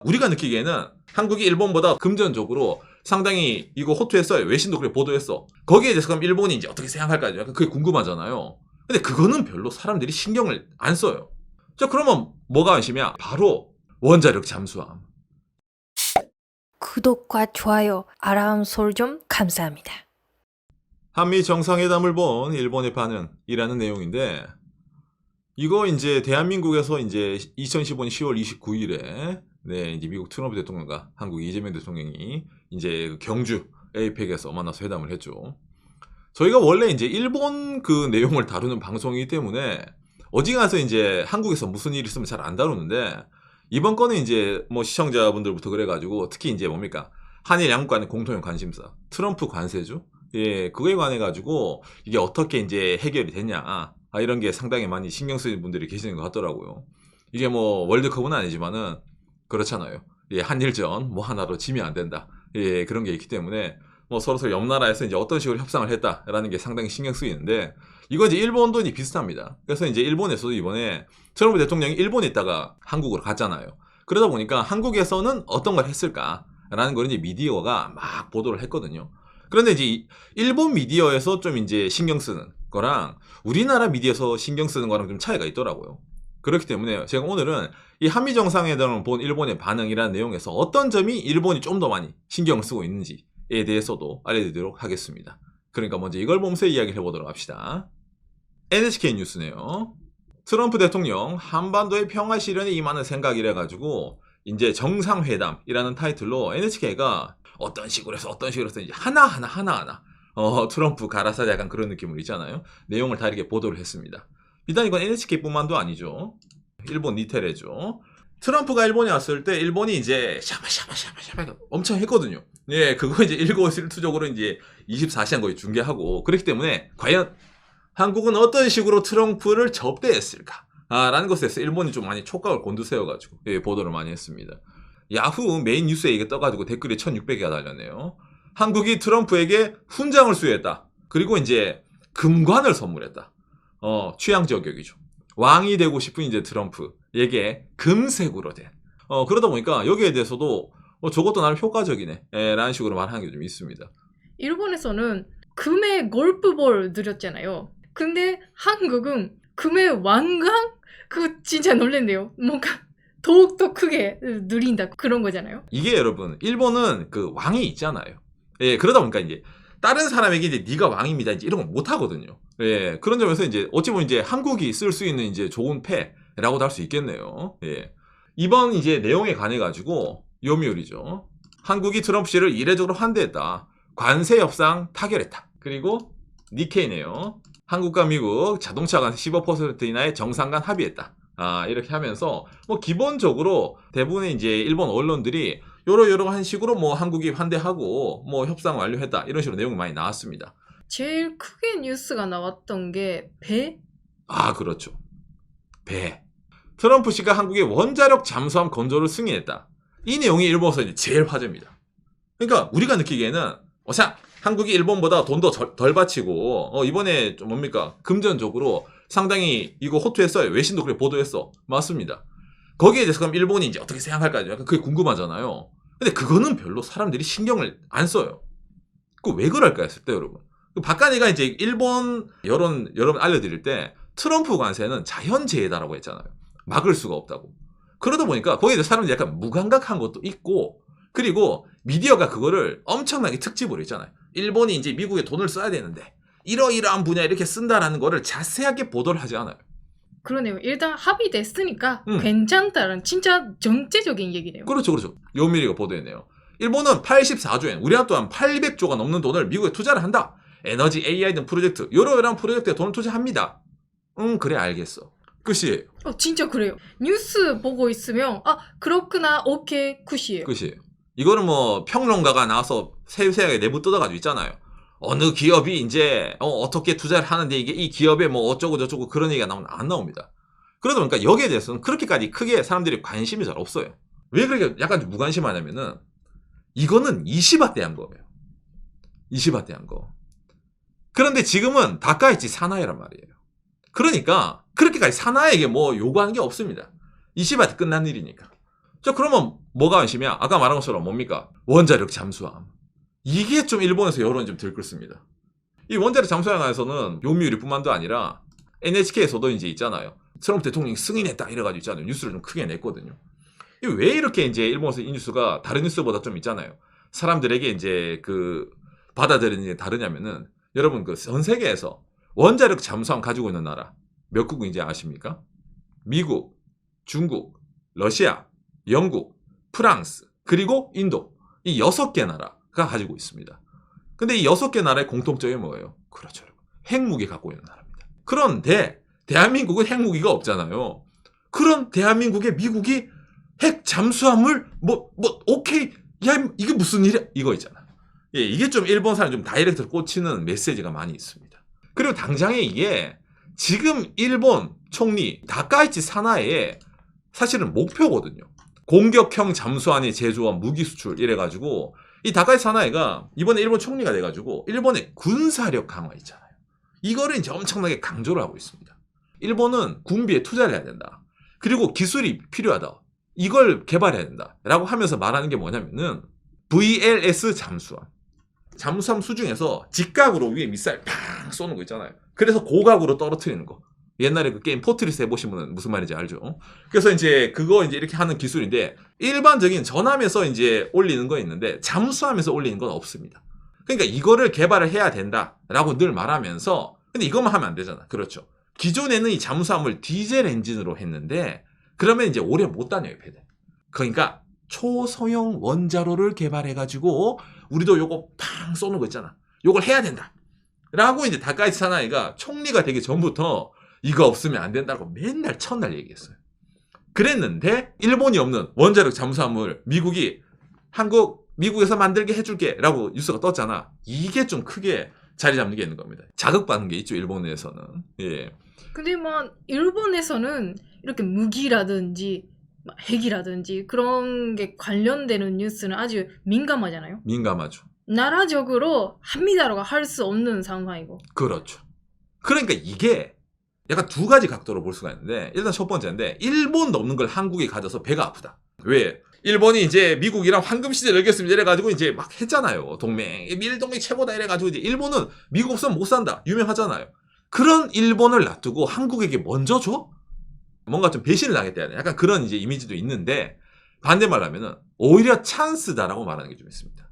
우리가 느끼기에는 한국이 일본보다 금전적으로 상당히 이거 호투했어요. 외신도 그렇게 보도했어. 거기에 대해서 그럼 일본이 이제 어떻게 생각할까? 약간 그게 궁금하잖아요. 근데 그거는 별로 사람들이 신경을 안 써요. 자, 그러면 뭐가 안심이야? 바로 원자력 잠수함. 구독과 좋아요, 알람 설정 감사합니다. 한미 정상회담을 본 일본의 반응이라는 내용인데, 이거 이제 대한민국에서 이제 2015년 10월 29일에 이제 미국 트럼프 대통령과 한국 이재명 대통령이 이제 경주 에이펙에서 만나서 회담을 했죠. 저희가 원래 이제 일본 그 내용을 다루는 방송이기 때문에 어지간해서 이제 한국에서 무슨 일이 있으면 잘 안 다루는데, 이번 건은 이제 뭐 시청자분들부터 그래가지고 특히 이제 뭡니까? 한일 양국 간의 공통의 관심사, 트럼프 관세죠. 예, 그거에 관해 가지고 이게 어떻게 이제 해결이 됐냐, 이런 게 상당히 많이 신경 쓰이는 분들이 계시는 것 같더라고요. 이게 뭐 월드컵은 아니지만은 그렇잖아요. 예, 한일전 뭐 하나로 지면 안 된다. 예, 그런 게 있기 때문에 뭐 서로 옆 나라에서 이제 어떤 식으로 협상을 했다라는 게 상당히 신경 쓰이는데, 이거 이제 일본도 이제 비슷합니다. 그래서 이제 일본에서도 이번에 트럼프 대통령이 일본에 있다가 한국으로 갔잖아요. 그러다 보니까 한국에서는 어떤 걸 했을까라는 걸 이제 미디어가 막 보도를 했거든요. 그런데 이제 일본 미디어에서 좀 이제 신경 쓰는 거랑 우리나라 미디어에서 신경 쓰는 거랑 좀 차이가 있더라고요. 그렇기 때문에 제가 오늘은 이 한미 정상회담을 본 일본의 반응이라는 내용에서 어떤 점이 일본이 좀 더 많이 신경을 쓰고 있는지에 대해서도 알려드리도록 하겠습니다. 그러니까 먼저 이걸 보면서 이야기를 해보도록 합시다. NHK 뉴스네요. 트럼프 대통령 한반도의 평화 실현에 임하는 생각이래 가지고 이제 정상회담이라는 타이틀로 NHK가 어떤 식으로 해서 이제 하나하나 트럼프 가라사대 약간 그런 느낌으로 있잖아요. 내용을 다 이렇게 보도를 했습니다. 일단 이건 NHK뿐만도 아니죠. 일본 니테레죠. 트럼프가 일본에 왔을 때 일본이 이제 샤바샤바 엄청 했거든요. 예, 그거 이제 일거수일투족으로 이제 24시간 거의 중계하고, 그렇기 때문에 과연 한국은 어떤 식으로 트럼프를 접대했을까? 라는 것에 대해서 일본이 좀 많이 촉각을 곤두세워가지고 보도를 많이 했습니다. 야후 메인 뉴스에 이게 떠가지고 댓글이 1600개가 달렸네요. 한국이 트럼프에게 훈장을 수여했다. 그리고 이제 금관을 선물했다. 취향 저격이죠. 왕이 되고 싶은 이제 트럼프에게 금색으로 된. 그러다 보니까 여기에 대해서도 저것도 나름 효과적이네. 라는 식으로 말하는 게 좀 있습니다. 일본에서는 금의 골프볼 드렸잖아요. 근데 한국은 금의 왕관? 그거 진짜 놀랜대요. 뭔가 더욱더 크게 누린다 그런 거잖아요. 이게 여러분, 일본은 그 왕이 있잖아요. 예, 그러다 보니까 이제 다른 사람에게 이제 네가 왕입니다, 이제 이런 거 못 하거든요. 예, 그런 점에서 이제 어찌 보면 이제 한국이 쓸 수 있는 이제 좋은 패라고도 할 수 있겠네요. 예. 이번 이제 내용에 관해 가지고 요미우리죠. 한국이 트럼프 씨를 이례적으로 환대했다. 관세 협상 타결했다. 그리고 니케이네요. 한국과 미국 자동차 관세 15% 이하의 정상 간 합의했다. 이렇게 하면서 뭐 기본적으로 대부분의 이제 일본 언론들이 여러 식으로 뭐 한국이 환대하고 뭐 협상 완료했다, 이런 식으로 내용이 많이 나왔습니다. 제일 크게 뉴스가 나왔던 게 배? 그렇죠. 배. 트럼프 씨가 한국의 원자력 잠수함 건조를 승인했다. 이 내용이 일본에서 이제 제일 화제입니다. 그러니까 우리가 느끼기에는 한국이 일본보다 돈도 덜 바치고 이번에 좀 뭡니까? 금전적으로 상당히 이거 호투했어요. 외신도 그렇게 보도했어. 맞습니다. 거기에 대해서 그럼 일본이 이제 어떻게 생각할까? 약간 그게 궁금하잖아요. 근데 그거는 별로 사람들이 신경을 안 써요. 그 왜 그럴까 했을 때 여러분, 박간이가 이제 일본 여러분 알려드릴 때 트럼프 관세는 자연재해다라고 했잖아요. 막을 수가 없다고. 그러다 보니까 거기에 대해서 사람들이 약간 무감각한 것도 있고, 그리고 미디어가 그거를 엄청나게 특집으로 했잖아요. 일본이 이제 미국에 돈을 써야 되는데 이러이러한 분야 이렇게 쓴다라는 거를 자세하게 보도를 하지 않아요. 그러네요. 일단 합의됐으니까 괜찮다는 진짜 정체적인 얘기네요. 그렇죠. 요미리가 보도했네요. 일본은 84조 엔, 우리나라 또한 800조가 넘는 돈을 미국에 투자를 한다. 에너지, AI 등 프로젝트, 이러이러한 프로젝트에 돈을 투자합니다. 그래 알겠어. 끝이에요. 진짜 그래요. 뉴스 보고 있으면 그렇구나, 오케이, 굿이에요. 끝이에요. 이거는 뭐 평론가가 나와서 세세하게 내부 뜯어가지고 있잖아요. 어느 기업이 이제 어떻게 투자를 하는데 이게 이 기업에 뭐 어쩌고 저쩌고 그런 얘기가 안 나옵니다. 그러다 보니까 여기에 대해서는 그렇게까지 크게 사람들이 관심이 잘 없어요. 왜 그렇게 약간 무관심하냐면은 이거는 이시바 때 한 거예요. 이시바 때 한 거. 그런데 지금은 다카이치 사나이란 말이에요. 그러니까 그렇게까지 사나이에게 뭐 요구하는 게 없습니다. 이시바 때 끝난 일이니까. 그러면 뭐가 안심이야? 아까 말한 것처럼 뭡니까? 원자력 잠수함. 이게 좀 일본에서 여론이 좀 들끓습니다. 이 원자력 잠수함에 관해서는 요미우리뿐만도 아니라 NHK에서도 이제 있잖아요. 트럼프 대통령이 승인했다 이래가지고 있잖아요. 뉴스를 좀 크게 냈거든요. 왜 이렇게 이제 일본에서 이 뉴스가 다른 뉴스보다 좀 있잖아요. 사람들에게 이제 그 받아들이는 게 다르냐면은 여러분 그 전 세계에서 원자력 잠수함 가지고 있는 나라 몇 국인지 아십니까? 미국, 중국, 러시아, 영국, 프랑스, 그리고 인도. 이 6개 나라가 가지고 있습니다. 근데 이 6개 나라의 공통점이 뭐예요? 그렇죠. 핵무기 갖고 있는 나라입니다. 그런데 대한민국은 핵무기가 없잖아요. 그런 대한민국의 미국이 핵 잠수함을 오케이. 야, 이게 무슨 일이야? 이거 있잖아. 예, 이게 좀 일본 사람 좀 다이렉트로 꽂히는 메시지가 많이 있습니다. 그리고 당장에 이게 지금 일본 총리 다카이치 사나이의 사실은 목표거든요. 공격형 잠수함의 제조와 무기 수출 이래가지고 이 다카이치 사나이가 이번에 일본 총리가 돼가지고 일본의 군사력 강화 있잖아요. 이거를 이제 엄청나게 강조를 하고 있습니다. 일본은 군비에 투자를 해야 된다. 그리고 기술이 필요하다. 이걸 개발해야 된다. 라고 하면서 말하는 게 뭐냐면은 VLS 잠수함. 잠수함 수중에서 직각으로 위에 미사일 팡 쏘는 거 있잖아요. 그래서 고각으로 떨어뜨리는 거. 옛날에 그 게임 포트리스 해보시면 무슨 말인지 알죠? 그래서 이제 그거 이제 이렇게 하는 기술인데 일반적인 전함에서 이제 올리는 거 있는데 잠수함에서 올리는 건 없습니다. 그러니까 이거를 개발을 해야 된다라고 늘 말하면서 근데 이것만 하면 안 되잖아. 그렇죠. 기존에는 이 잠수함을 디젤 엔진으로 했는데 그러면 이제 오래 못 다녀요, 배들. 그러니까 초소형 원자로를 개발해가지고 우리도 요거 팡 쏘는 거 있잖아. 요걸 해야 된다. 라고 이제 다카이치 사나이가 총리가 되기 전부터 이거 없으면 안 된다고 맨날 첫날 얘기했어요. 그랬는데 일본이 없는 원자력 잠수함을 미국에서 만들게 해줄게 라고 뉴스가 떴잖아. 이게 좀 크게 자리 잡는 게 있는 겁니다. 자극받는 게 있죠, 일본에서는. 예. 근데 막 일본에서는 이렇게 무기라든지 막 핵이라든지 그런 게 관련되는 뉴스는 아주 민감하잖아요. 민감하죠. 나라적으로 합니다라고 할 수 없는 상황이고. 그렇죠. 그러니까 이게 약간 두 가지 각도로 볼 수가 있는데 일단 첫 번째인데 일본 넘는 걸 한국이 가져서 배가 아프다. 왜? 일본이 이제 미국이랑 황금시대를 열겠습니다 이래가지고 이제 막 했잖아요. 동맹. 밀동맹 최고다 이래가지고 이제 일본은 미국 없으면 못 산다. 유명하잖아요. 그런 일본을 놔두고 한국에게 먼저 줘? 뭔가 좀 배신을 당했다. 약간 그런 이제 이미지도 있는데 반대말로 하면은 오히려 찬스다라고 말하는 게 좀 있습니다.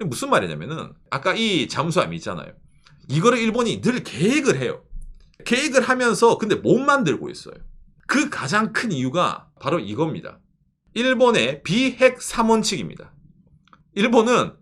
무슨 말이냐면은 아까 이 잠수함이 있잖아요. 이거를 일본이 늘 계획을 해요. 계획을 하면서 근데 못 만들고 있어요. 그 가장 큰 이유가 바로 이겁니다. 일본의 비핵 3원칙입니다. 일본은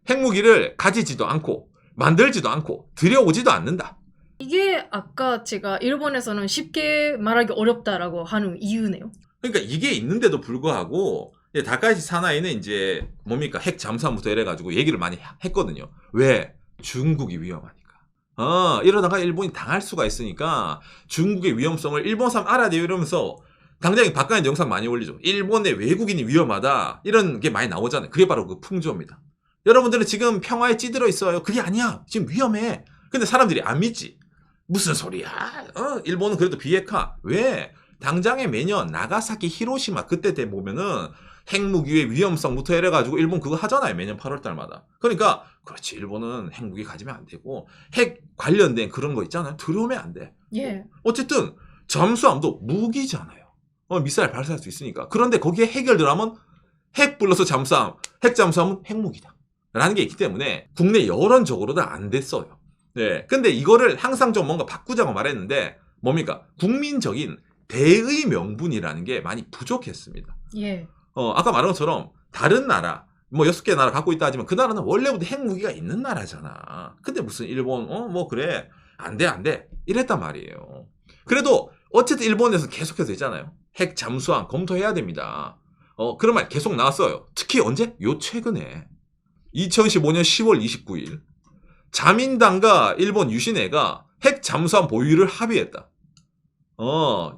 핵무기를 가지지도 않고 만들지도 않고 들여오지도 않는다. 이게 아까 제가 일본에서는 쉽게 말하기 어렵다라고 하는 이유네요. 그러니까 이게 있는데도 불구하고 다카이치 사나이는 이제 뭡니까 핵 잠수함부터 이래가지고 얘기를 많이 했거든요. 왜? 중국이 위험하니까. 이러다가 일본이 당할 수가 있으니까 중국의 위험성을 일본 사람 알아야 돼요 이러면서 당장에 바깥에 영상 많이 올리죠. 일본의 외국인이 위험하다 이런 게 많이 나오잖아요. 그게 바로 그 풍조입니다. 여러분들은 지금 평화에 찌들어 있어요. 그게 아니야. 지금 위험해. 근데 사람들이 안 믿지. 무슨 소리야? 일본은 그래도 비핵화. 왜? 당장에 매년 나가사키, 히로시마 그때 때 보면은 핵무기의 위험성부터 이래가지고 일본 그거 하잖아요. 매년 8월달마다. 그러니까 그렇지 일본은 핵무기 가지면 안 되고 핵 관련된 그런 거 있잖아요. 들어오면 안 돼. 예. 어쨌든 잠수함도 무기잖아요. 미사일 발사할 수 있으니까. 그런데 거기에 핵을 들어가면 핵 불러서 잠수함, 핵 잠수함은 핵무기다. 라는 게 있기 때문에 국내 여론적으로도 안 됐어요. 네. 근데 이거를 항상 좀 뭔가 바꾸자고 말했는데 뭡니까? 국민적인 대의 명분이라는 게 많이 부족했습니다. 예. 아까 말한 것처럼 다른 나라, 뭐 6개 나라 갖고 있다 하지만 그 나라는 원래부터 핵무기가 있는 나라잖아. 근데 무슨 일본, 뭐 그래. 안 돼. 이랬단 말이에요. 그래도 어쨌든 일본에서 계속해서 있잖아요. 핵 잠수함 검토해야 됩니다. 그런 말 계속 나왔어요. 특히 언제? 요 최근에. 2015년 10월 29일. 자민당과 일본 유신회가 핵 잠수함 보유를 합의했다.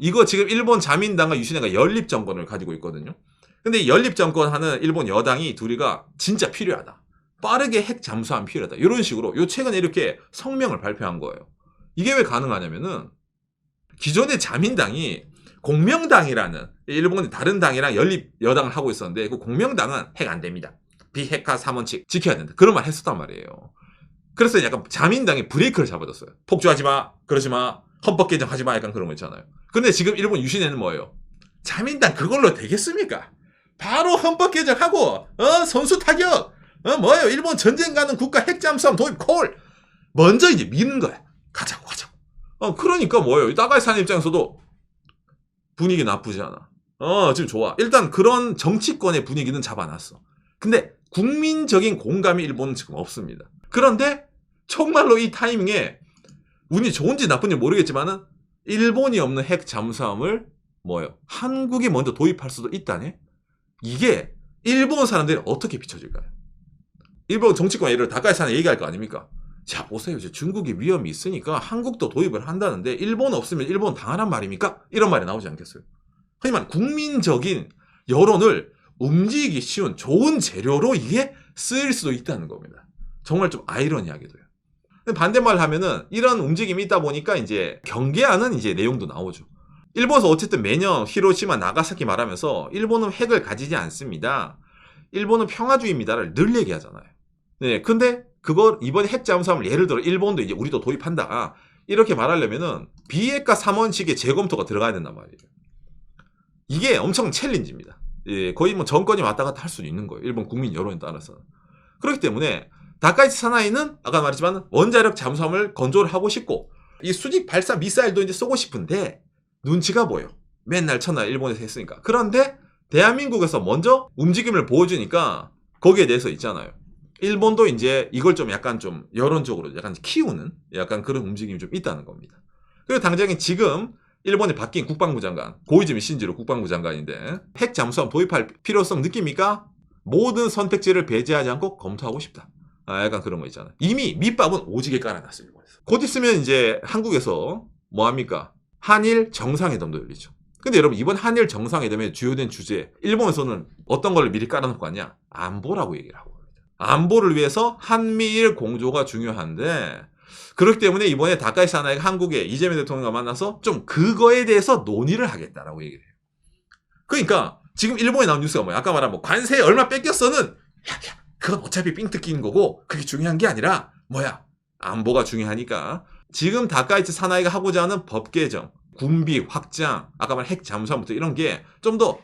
이거 지금 일본 자민당과 유신회가 연립정권을 가지고 있거든요. 근데 연립정권 하는 일본 여당이 둘이가 진짜 필요하다. 빠르게 핵 잠수함 필요하다. 이런 식으로 요 최근에 이렇게 성명을 발표한 거예요. 이게 왜 가능하냐면은 기존의 자민당이 공명당이라는 일본의 다른 당이랑 연립 여당을 하고 있었는데 그 공명당은 핵 안 됩니다. 비핵화 3원칙 지켜야 된다. 그런 말 했었단 말이에요. 그래서 약간 자민당이 브레이크를 잡아줬어요. 폭주하지 마, 그러지 마, 헌법 개정하지 마, 약간 그런 거 있잖아요. 근데 지금 일본 유신에는 뭐예요? 자민당 그걸로 되겠습니까? 바로 헌법 개정하고 선수 타격, 뭐예요? 일본 전쟁 가는 국가 핵 잠수함 도입 콜. 먼저 이제 미는 거야. 가자고. 그러니까 뭐예요? 나가이 사는 입장에서도 분위기 나쁘지 않아. 지금 좋아. 일단 그런 정치권의 분위기는 잡아놨어. 근데 국민적인 공감이 일본은 지금 없습니다. 그런데 정말로 이 타이밍에 운이 좋은지 나쁜지 모르겠지만은 일본이 없는 핵 잠수함을 뭐예요? 한국이 먼저 도입할 수도 있다네? 이게 일본 사람들이 어떻게 비춰질까요? 일본 정치권 예를 들어 다카이산에 얘기할 거 아닙니까? 자 보세요. 이제 중국이 위험이 있으니까 한국도 도입을 한다는데 일본 없으면 일본 당하란 말입니까? 이런 말이 나오지 않겠어요? 하지만 국민적인 여론을 움직이기 쉬운 좋은 재료로 이게 쓰일 수도 있다는 겁니다. 정말 좀 아이러니하게도요. 반대말 하면은 이런 움직임이 있다 보니까 이제 경계하는 이제 내용도 나오죠. 일본에서 어쨌든 매년 히로시마, 나가사키 말하면서 일본은 핵을 가지지 않습니다. 일본은 평화주의입니다를 늘 얘기하잖아요. 네, 근데 그걸 이번에 핵 잠수함을 예를 들어 일본도 이제 우리도 도입한다. 이렇게 말하려면은 비핵화 3원칙의 재검토가 들어가야 된단 말이에요. 이게 엄청 챌린지입니다. 예, 거의 뭐 정권이 왔다 갔다 할 수도 있는 거예요. 일본 국민 여론에 따라서. 그렇기 때문에 다카이치 사나이는 아까 말했지만 원자력 잠수함을 건조를 하고 싶고 이 수직 발사 미사일도 이제 쏘고 싶은데 눈치가 보여. 맨날 첫날 일본에서 했으니까. 그런데 대한민국에서 먼저 움직임을 보여주니까 거기에 대해서 있잖아요. 일본도 이제 이걸 좀 약간 좀 여론적으로 약간 키우는 약간 그런 움직임이 좀 있다는 겁니다. 그리고 당장에 지금 일본에 바뀐 국방부 장관, 고이즈미 신지로 국방부 장관인데 핵 잠수함 도입할 필요성 느낍니까? 모든 선택지를 배제하지 않고 검토하고 싶다. 약간 그런 거 있잖아요. 이미 밑밥은 오지게 깔아놨어요. 일본에서. 곧 있으면 이제 한국에서 뭐합니까? 한일 정상회담도 열리죠. 근데 여러분 이번 한일 정상회담의 주요된 주제 일본에서는 어떤 걸 미리 깔아놓고 왔냐? 안보라고 얘기를 하고 있습니다. 안보를 위해서 한미일 공조가 중요한데 그렇기 때문에 이번에 다카이 사나이가 한국에 이재명 대통령과 만나서 좀 그거에 대해서 논의를 하겠다라고 얘기를 해요. 그러니까 지금 일본에 나온 뉴스가 뭐야? 아까 말한 뭐 관세 얼마 뺏겼어는 그건 어차피 삥 뜯기는 거고 그게 중요한 게 아니라 뭐야? 안보가 중요하니까 지금 다카이치 사나이가 하고자 하는 법 개정, 군비 확장, 아까 말한 핵 잠수함부터 이런 게 좀 더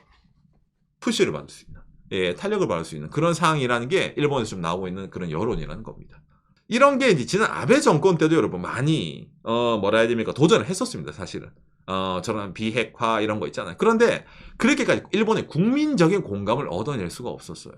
푸시를 받을 수 있는, 예, 탄력을 받을 수 있는 그런 상황이라는 게 일본에서 좀 나오고 있는 그런 여론이라는 겁니다. 이런 게 이제 지난 아베 정권 때도 여러분 많이 뭐라 해야 됩니까? 도전을 했었습니다, 사실은. 저런 비핵화 이런 거 있잖아요. 그런데 그렇게까지 일본의 국민적인 공감을 얻어낼 수가 없었어요.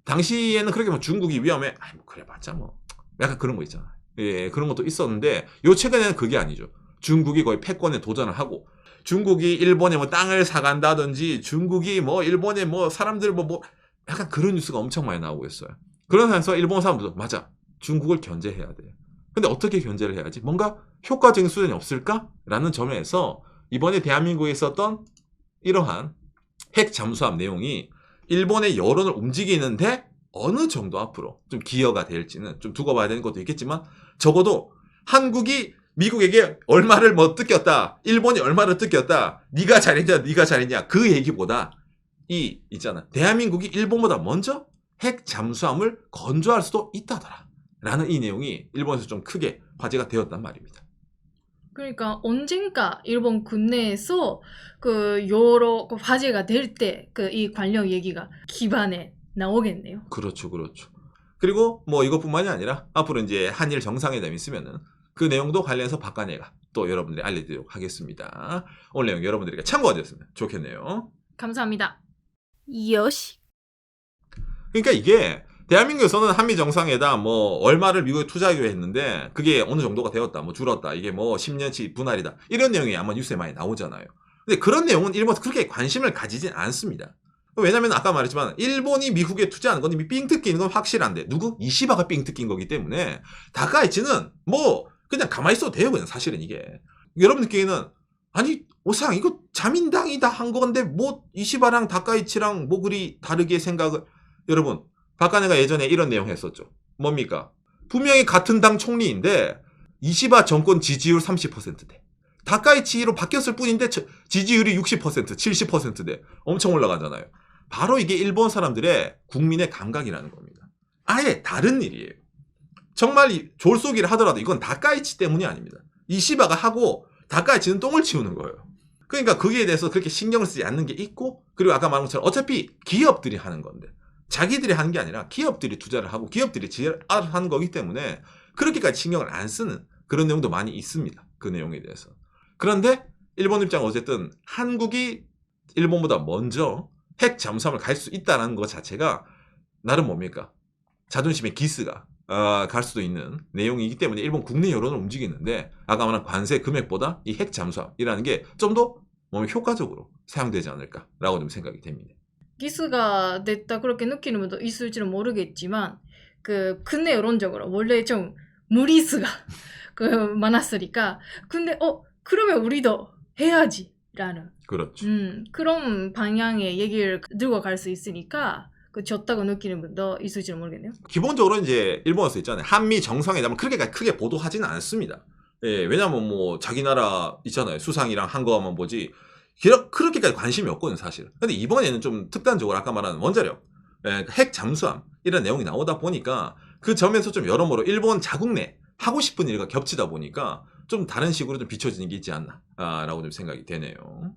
당시에는 그렇게 뭐 중국이 위험해, 뭐 그래봤자 뭐 약간 그런 거 있잖아요. 예, 그런 것도 있었는데 요 최근에는 그게 아니죠. 중국이 거의 패권에 도전을 하고 중국이 일본에 뭐 땅을 사간다든지 중국이 뭐 일본에 뭐 사람들 뭐 약간 그런 뉴스가 엄청 많이 나오고 있어요. 그러면서 일본 사람들도 맞아. 중국을 견제해야 돼요. 근데 어떻게 견제를 해야지? 뭔가 효과적인 수단이 없을까? 라는 점에서 이번에 대한민국에 있었던 이러한 핵 잠수함 내용이 일본의 여론을 움직이는데 어느 정도 앞으로 좀 기여가 될지는 좀 두고 봐야 되는 것도 있겠지만 적어도 한국이 미국에게 얼마를 뭐 뜯겼다, 일본이 얼마를 뜯겼다, 네가 잘했냐 그 얘기보다 이 있잖아. 대한민국이 일본보다 먼저 핵 잠수함을 건조할 수도 있다더라. 라는 이 내용이 일본에서 좀 크게 화제가 되었단 말입니다. 그러니까 언젠가 일본 국내에서 그 여러 그 화제가 될 때 그 이 관련 얘기가 기반에 나오겠네요. 그렇죠. 그리고 뭐 이것뿐만이 아니라 앞으로 이제 한일 정상회담이 있으면은 그 내용도 관련해서 박간혜가 또 여러분들이 알려드리도록 하겠습니다. 오늘 내용 여러분들에게 참고가 되었으면 좋겠네요. 감사합니다. 요시. 그러니까 이게 대한민국에서는 한미 정상회담 뭐 얼마를 미국에 투자하기로 했는데 그게 어느 정도가 되었다, 뭐 줄었다, 이게 뭐 10년치 분할이다 이런 내용이 아마 뉴스에 많이 나오잖아요. 근데 그런 내용은 일본에서 그렇게 관심을 가지진 않습니다. 왜냐면 아까 말했지만 일본이 미국에 투자하는 건 이미 삥 뜯기는 건 확실한데 누구? 이시바가 삥 뜯긴 거기 때문에 다카이치는 뭐 그냥 가만히 있어도 돼요. 그냥 사실은 이게 여러분 느끼기에는 아니 오상 이거 자민당이다 한 건데 뭐 이시바랑 다카이치랑 뭐 그리 다르게 생각을. 여러분 박간혜가 예전에 이런 내용 했었죠. 뭡니까? 분명히 같은 당 총리인데 이시바 정권 지지율 30%대 다카이치로 바뀌었을 뿐인데 지지율이 60%, 70%대 엄청 올라가잖아요. 바로 이게 일본 사람들의 국민의 감각이라는 겁니다. 아예 다른 일이에요. 정말 졸속이를 하더라도 이건 다카이치 때문이 아닙니다. 이시바가 하고 다카이치는 똥을 치우는 거예요. 그러니까 거기에 대해서 그렇게 신경을 쓰지 않는 게 있고, 그리고 아까 말한 것처럼 어차피 기업들이 하는 건데 자기들이 하는 게 아니라 기업들이 투자를 하고 기업들이 지혜를 하는 거기 때문에 그렇게까지 신경을 안 쓰는 그런 내용도 많이 있습니다. 그 내용에 대해서. 그런데 일본 입장은 어쨌든 한국이 일본보다 먼저 핵 잠수함을 갈 수 있다는 것 자체가 나름 뭡니까? 자존심의 기스가 갈 수도 있는 내용이기 때문에 일본 국내 여론을 움직이는데, 아까 말한 관세 금액보다 이 핵 잠수함이라는 게 좀 더 효과적으로 사용되지 않을까라고 좀 생각이 됩니다. 기스가 됐다 그렇게 느끼는 분도 있을지는 모르겠지만 그 국내 여론적으로 원래 좀 무리수가 그 많았으니까 근데 그러면 우리도 해야지라는 그렇죠. 그런 방향의 얘기를 들고 갈 수 있으니까 그 졌다고 느끼는 분도 있을지는 모르겠네요. 기본적으로 이제 일본에서 있잖아요. 한미 정상회담을 그렇게 크게 보도하지는 않습니다. 예, 왜냐면 뭐 자기 나라 있잖아요. 수상이랑 한 거만 보지 그렇게까지 관심이 없거든요, 사실. 근데 이번에는 좀 특단적으로 아까 말한 원자력, 핵 잠수함 이런 내용이 나오다 보니까 그 점에서 좀 여러모로 일본 자국 내 하고 싶은 일과 겹치다 보니까 좀 다른 식으로 좀 비춰지는 게 있지 않나라고 좀 생각이 되네요.